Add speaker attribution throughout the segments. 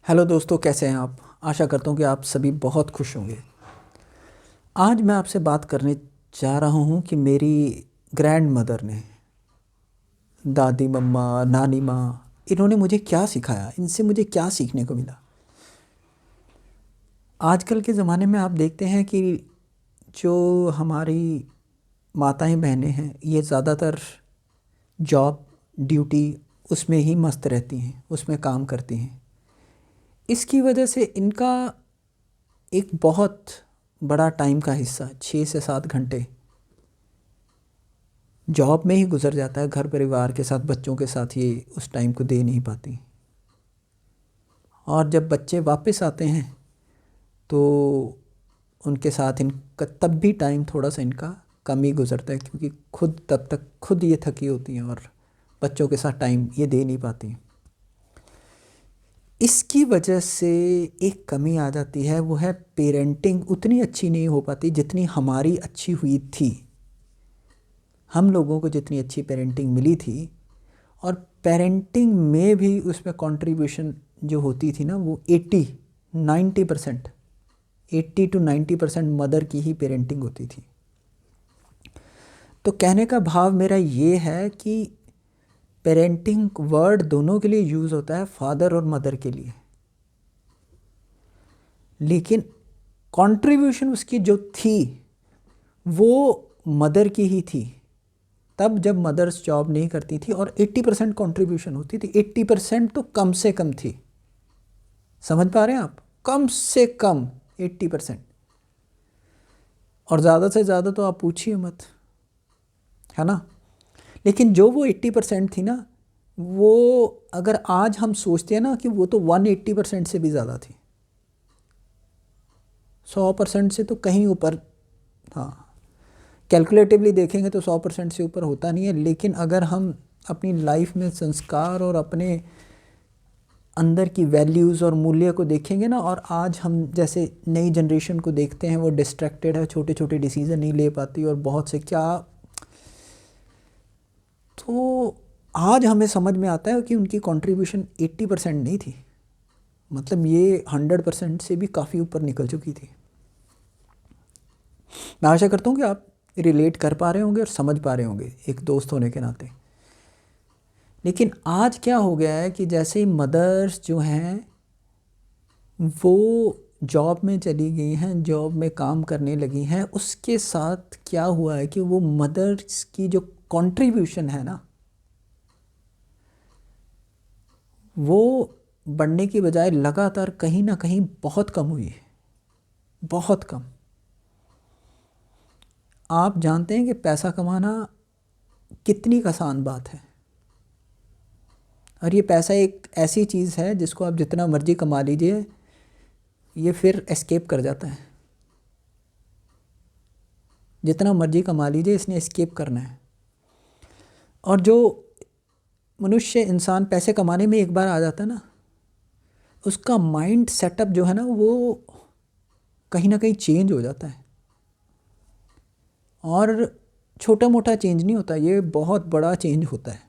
Speaker 1: Hello दोस्तों, कैसे हैं आप। आशा करता हूँ कि आप सभी बहुत खुश होंगे। आज मैं आपसे बात करने जा रहा हूँ कि मेरी ग्रैंड मदर ने, दादी मम्मा, नानी माँ, इन्होंने मुझे क्या सिखाया, इनसे मुझे क्या सीखने को मिला। आजकल के ज़माने में आप देखते हैं कि जो हमारी माताएं बहनें हैं, ये ज़्यादातर जॉब ड्यूटी उसमें ही मस्त रहती हैं, उसमें काम करती हैं। इसकी वजह से इनका एक बहुत बड़ा टाइम का हिस्सा 6 से 7 घंटे जॉब में ही गुजर जाता है। घर परिवार के साथ, बच्चों के साथ ये उस टाइम को दे नहीं पाती। और जब बच्चे वापस आते हैं तो उनके साथ इनका तब भी टाइम थोड़ा सा इनका कम ही गुजरता है, क्योंकि खुद तब तक खुद ये थकी होती हैं और बच्चों के साथ टाइम ये दे नहीं पाती। इसकी वजह से एक कमी आ जाती है, वो है पेरेंटिंग उतनी अच्छी नहीं हो पाती जितनी हमारी अच्छी हुई थी। हम लोगों को जितनी अच्छी पेरेंटिंग मिली थी, और पेरेंटिंग में भी उसमें कंट्रीब्यूशन जो होती थी ना, वो 80-90%, 80 to 90% मदर की ही पेरेंटिंग होती थी। तो कहने का भाव मेरा ये है कि पेरेंटिंग वर्ड दोनों के लिए यूज़ होता है, फादर और मदर के लिए, लेकिन कंट्रीब्यूशन उसकी जो थी वो मदर की ही थी। तब जब मदर्स जॉब नहीं करती थी और 80% कॉन्ट्रीब्यूशन होती थी, 80% तो कम से कम थी। समझ पा रहे हैं आप, कम से कम 80%। और ज़्यादा से ज़्यादा तो आप पूछिए मत, है ना। लेकिन जो वो 80% थी ना, वो अगर आज हम सोचते हैं ना कि वो तो 180% से भी ज़्यादा थी, 100% से तो कहीं ऊपर। हाँ, कैलकुलेटिवली देखेंगे तो 100% से ऊपर होता नहीं है, लेकिन अगर हम अपनी लाइफ में संस्कार और अपने अंदर की वैल्यूज़ और मूल्य को देखेंगे ना, और आज हम जैसे नई जनरेशन को देखते हैं, वो डिस्ट्रैक्टेड है, छोटे छोटे डिसीज़न नहीं ले पाती और बहुत से क्या, तो आज हमें समझ में आता है कि उनकी कंट्रीब्यूशन 80% नहीं थी, मतलब ये 100% से भी काफ़ी ऊपर निकल चुकी थी। मैं आशा करता हूँ कि आप रिलेट कर पा रहे होंगे और समझ पा रहे होंगे एक दोस्त होने के नाते। लेकिन आज क्या हो गया है कि जैसे ही मदर्स जो हैं वो जॉब में चली गई हैं, जॉब में काम करने लगी हैं, उसके साथ क्या हुआ है कि वो मदर्स की जो कंट्रीब्यूशन है ना, वो बढ़ने की बजाय लगातार कहीं ना कहीं बहुत कम हुई है, बहुत कम। आप जानते हैं कि पैसा कमाना कितनी आसान बात है, और ये पैसा एक ऐसी चीज़ है जिसको आप जितना मर्ज़ी कमा लीजिए, ये फिर एस्केप कर जाता है। जितना मर्ज़ी कमा लीजिए, इसने एस्केप करना है। और जो मनुष्य, इंसान पैसे कमाने में एक बार आ जाता है ना, उसका माइंड सेटअप जो है ना, वो कहीं ना कहीं चेंज हो जाता है। और छोटा मोटा चेंज नहीं होता, ये बहुत बड़ा चेंज होता है।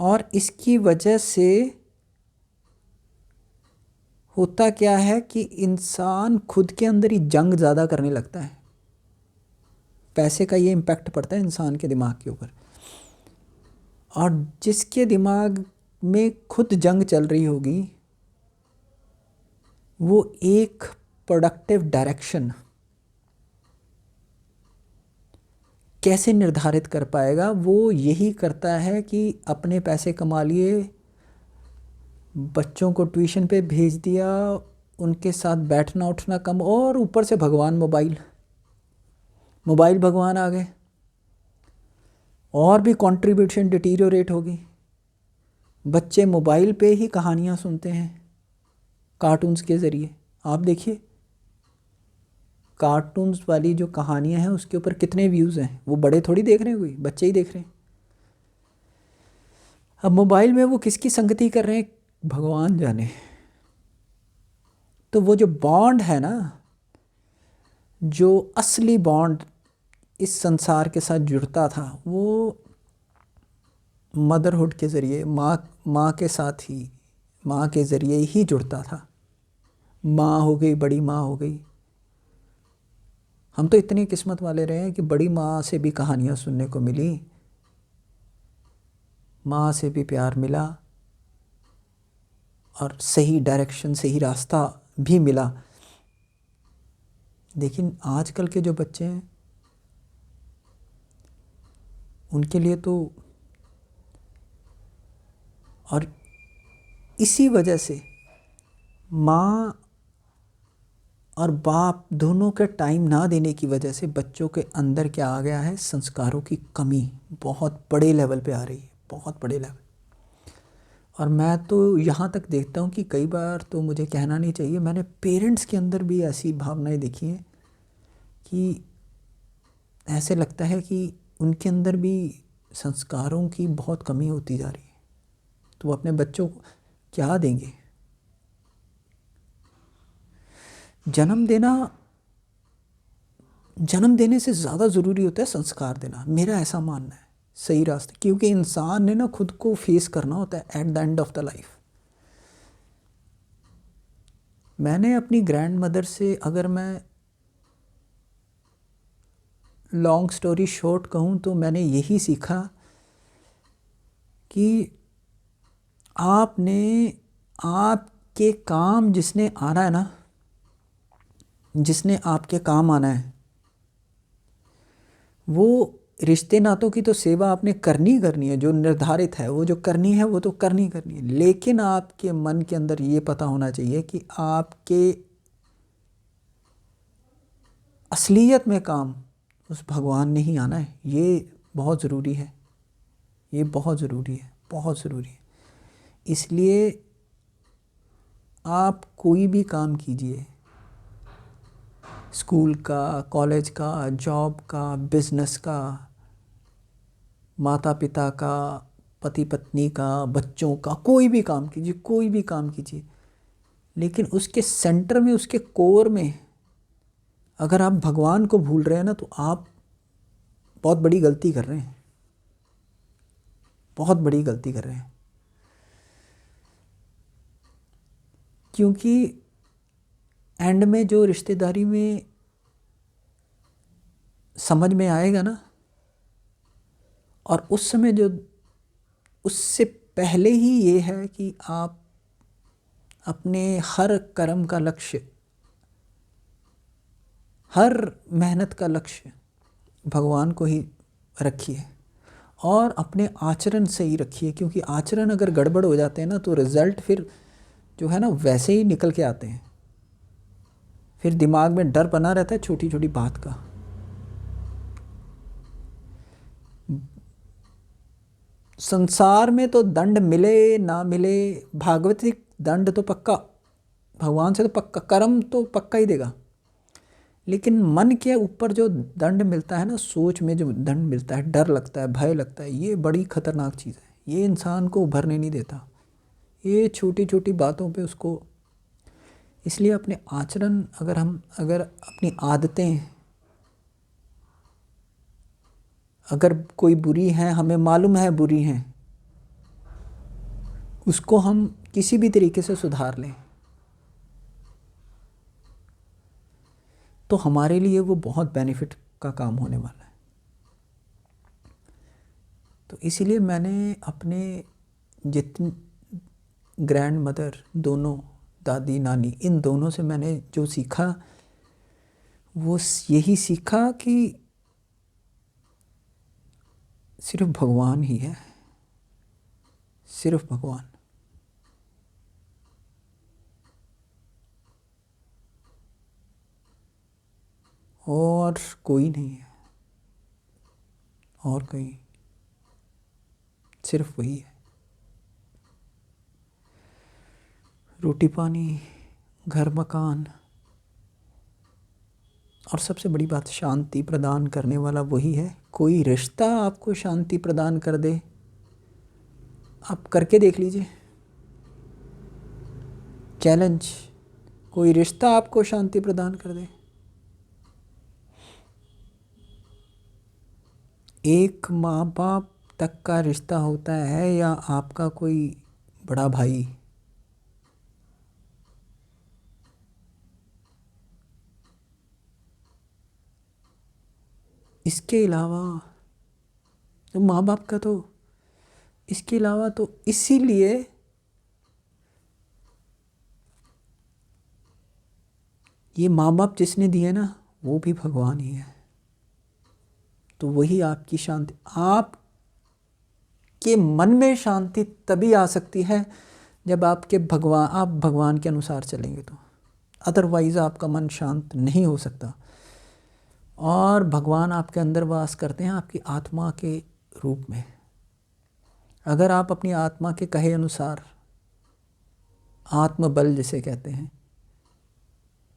Speaker 1: और इसकी वजह से होता क्या है कि इंसान खुद के अंदर ही जंग ज़्यादा करने लगता है। पैसे का ये इम्पैक्ट पड़ता है इंसान के दिमाग के ऊपर, और जिसके दिमाग में खुद जंग चल रही होगी, वो एक प्रोडक्टिव डायरेक्शन कैसे निर्धारित कर पाएगा। वो यही करता है कि अपने पैसे कमा लिए, बच्चों को ट्यूशन पे भेज दिया, उनके साथ बैठना उठना कम, और ऊपर से भगवान मोबाइल, मोबाइल भगवान आ गए, और भी कंट्रीब्यूशन डिटीरियोरेट होगी। बच्चे मोबाइल पे ही कहानियाँ सुनते हैं कार्टून्स के ज़रिए। आप देखिए, कार्टून्स वाली जो कहानियाँ हैं उसके ऊपर कितने व्यूज़ हैं। वो बड़े थोड़ी देख रहे हैं, कोई बच्चे ही देख रहे हैं। अब मोबाइल में वो किसकी संगति कर रहे हैं, भगवान जाने। तो वो जो बॉन्ड है ना, जो असली बॉन्ड इस संसार के साथ जुड़ता था, वो मदरहुड के ज़रिए, माँ के साथ ही, माँ के ज़रिए ही जुड़ता था। माँ हो गई, बड़ी माँ हो गई। हम तो इतनी किस्मत वाले रहे हैं कि बड़ी माँ से भी कहानियाँ सुनने को मिली, माँ से भी प्यार मिला और सही डायरेक्शन, सही रास्ता भी मिला। लेकिन आजकल के जो बच्चे हैं उनके लिए तो, और इसी वजह से माँ और बाप दोनों के टाइम ना देने की वजह से बच्चों के अंदर क्या आ गया है, संस्कारों की कमी बहुत बड़े लेवल पे आ रही है, बहुत बड़े लेवल। और मैं तो यहाँ तक देखता हूँ कि कई बार तो मुझे कहना नहीं चाहिए, मैंने पेरेंट्स के अंदर भी ऐसी भावनाएं देखी हैं कि ऐसे लगता है कि उनके अंदर भी संस्कारों की बहुत कमी होती जा रही है। तो वो अपने बच्चों को क्या देंगे? जन्म देने से ज़्यादा ज़रूरी होता है संस्कार देना, मेरा ऐसा मानना है, सही रास्ते। क्योंकि इंसान ने ना खुद को फेस करना होता है at the end of the life. मैंने अपनी ग्रैंड मदर से, अगर मैं लॉन्ग स्टोरी शॉर्ट कहूँ तो मैंने यही सीखा कि आपके काम जिसने आना है ना, जिसने आपके काम आना है, वो रिश्ते नातों की तो सेवा आपने करनी है, जो निर्धारित है वो जो करनी है वो तो करनी है। लेकिन आपके मन के अंदर ये पता होना चाहिए कि आपके असलियत में काम उस भगवान ने ही आना है। ये बहुत ज़रूरी है, ये बहुत ज़रूरी है, बहुत ज़रूरी है। इसलिए आप कोई भी काम कीजिए, स्कूल का, कॉलेज का, जॉब का, बिजनेस का, माता पिता का, पति पत्नी का, बच्चों का, कोई भी काम कीजिए, कोई भी काम कीजिए, लेकिन उसके सेंटर में, उसके कोर में अगर आप भगवान को भूल रहे हैं ना, तो आप बहुत बड़ी गलती कर रहे हैं, बहुत बड़ी गलती कर रहे हैं। क्योंकि एंड में जो रिश्तेदारी में समझ में आएगा ना, और उस समय जो, उससे पहले ही ये है कि आप अपने हर कर्म का लक्ष्य, हर मेहनत का लक्ष्य भगवान को ही रखिए और अपने आचरण से ही रखिए। क्योंकि आचरण अगर गड़बड़ हो जाते हैं ना, तो रिज़ल्ट फिर जो है ना वैसे ही निकल के आते हैं। फिर दिमाग में डर बना रहता है छोटी छोटी बात का। संसार में तो दंड मिले ना मिले, भागवतिक दंड तो पक्का, भगवान से तो पक्का, कर्म तो पक्का ही देगा। लेकिन मन के ऊपर जो दंड मिलता है ना, सोच में जो दंड मिलता है, डर लगता है, भय लगता है, ये बड़ी खतरनाक चीज़ है। ये इंसान को उभरने नहीं देता, ये छोटी छोटी बातों पे उसको। इसलिए अपने आचरण, अगर अपनी आदतें अगर कोई बुरी हैं, हमें मालूम है बुरी हैं, उसको हम किसी भी तरीके से सुधार लें तो हमारे लिए वो बहुत बेनिफिट का काम होने वाला है। तो इसीलिए मैंने अपने जितने ग्रैंड मदर, दोनों दादी नानी, इन दोनों से मैंने जो सीखा वो यही सीखा कि सिर्फ भगवान ही है, सिर्फ भगवान। और कोई नहीं है, और कोई, सिर्फ वही है। रोटी पानी, घर मकान, और सबसे बड़ी बात शांति प्रदान करने वाला वही है। कोई रिश्ता आपको शांति प्रदान कर दे, आप करके देख लीजिए, चैलेंज। कोई रिश्ता आपको शांति प्रदान कर दे, एक माँ बाप तक का रिश्ता होता है, या आपका कोई बड़ा भाई, इसके अलावा तो माँ बाप का तो इसके अलावा तो इसीलिए ये माँ बाप जिसने दिए ना वो भी भगवान ही है। तो वही आपकी शांति, आप के मन में शांति तभी आ सकती है जब आप भगवान के अनुसार चलेंगे तो, अदरवाइज़ आपका मन शांत नहीं हो सकता। और भगवान आपके अंदर वास करते हैं आपकी आत्मा के रूप में। अगर आप अपनी आत्मा के कहे अनुसार, आत्मबल जिसे कहते हैं,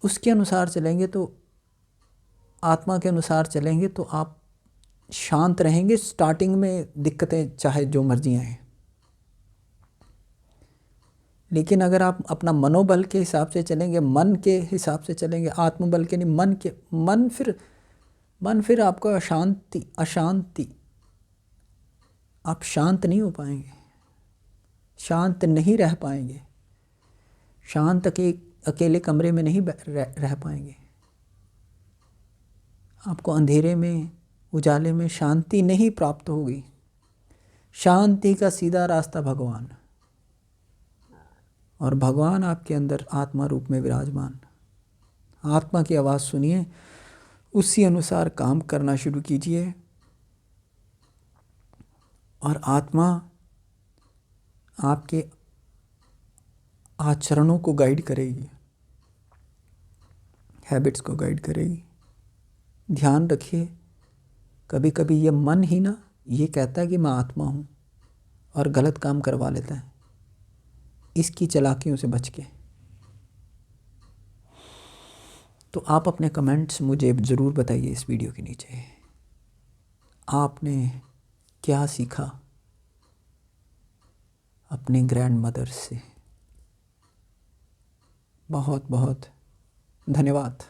Speaker 1: उसके अनुसार चलेंगे तो, आत्मा के अनुसार चलेंगे तो आप शांत रहेंगे। स्टार्टिंग में दिक्कतें चाहे जो मर्जी आए, लेकिन अगर आप अपना मनोबल के हिसाब से चलेंगे, मन के हिसाब से चलेंगे, आत्मबल के नहीं, मन फिर आपको अशांति आप शांत नहीं हो पाएंगे, शांत नहीं रह पाएंगे, शांत अकेले कमरे में नहीं रह पाएंगे। आपको अंधेरे में, उजाले में शांति नहीं प्राप्त होगी। शांति का सीधा रास्ता भगवान, और भगवान आपके अंदर आत्मा रूप में विराजमान। आत्मा की आवाज़ सुनिए, उसी अनुसार काम करना शुरू कीजिए, और आत्मा आपके आचरणों को गाइड करेगी, हैबिट्स को गाइड करेगी। ध्यान रखिए, कभी कभी ये मन ही ना ये कहता है कि मैं आत्मा हूँ और गलत काम करवा लेता है। इसकी चालाकियों से बच के तो आप अपने कमेंट्स मुझे ज़रूर बताइए इस वीडियो के नीचे, आपने क्या सीखा अपने ग्रैंड मदर से। बहुत बहुत धन्यवाद।